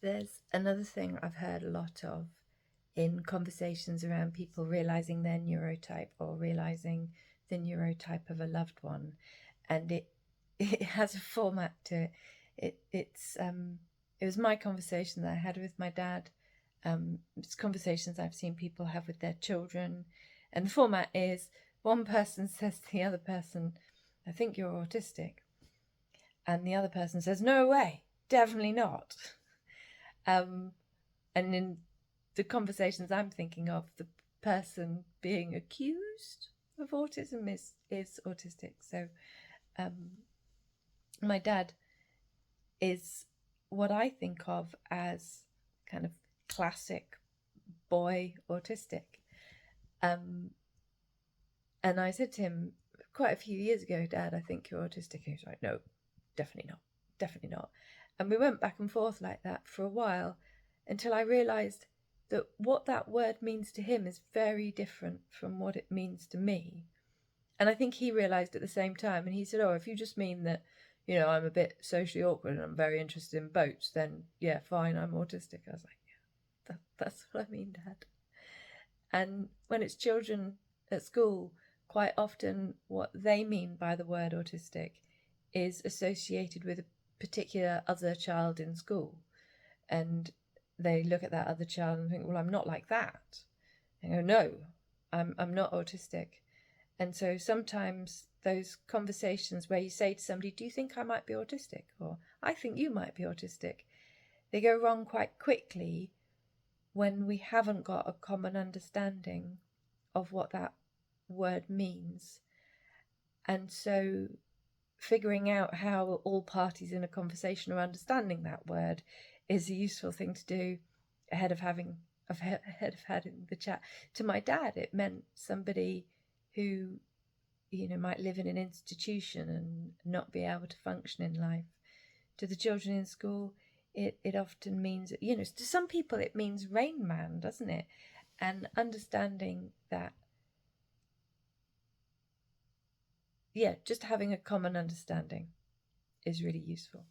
There's another thing I've heard a lot of in conversations around people realizing their neurotype or realizing the neurotype of a loved one, and it has a format to it. It was my conversation that I had with my dad. It's conversations I've seen people have with their children, and the format is one person says to the other person, "I think you're autistic," and the other person says, "No way, definitely not." And in the conversations I'm thinking of, the person being accused of autism is autistic. So my dad is what I think of as kind of classic boy autistic. And I said to him quite a few years ago, "Dad, I think you're autistic." He was like, "No, definitely not, definitely not." And we went back and forth like that for a while until I realised that what that word means to him is very different from what it means to me. And I think he realised at the same time, and he said, "Oh, if you just mean that, I'm a bit socially awkward and I'm very interested in boats, then yeah, fine, I'm autistic." I was like, "Yeah, that's what I mean, Dad." And when it's children at school, quite often what they mean by the word autistic is associated with a particular other child in school. And they look at that other child and think, "Well, I'm not like that." And go, "No, I'm not autistic." And so sometimes those conversations where you say to somebody, "Do you think I might be autistic?" or "I think you might be autistic," they go wrong quite quickly when we haven't got a common understanding of what that word means. And so figuring out how all parties in a conversation are understanding that word is a useful thing to do ahead of having the chat. To my dad, it meant somebody who might live in an institution and not be able to function in life. To the children in school, it often means, to some people it means Rain Man, doesn't it? And understanding that, just having a common understanding is really useful.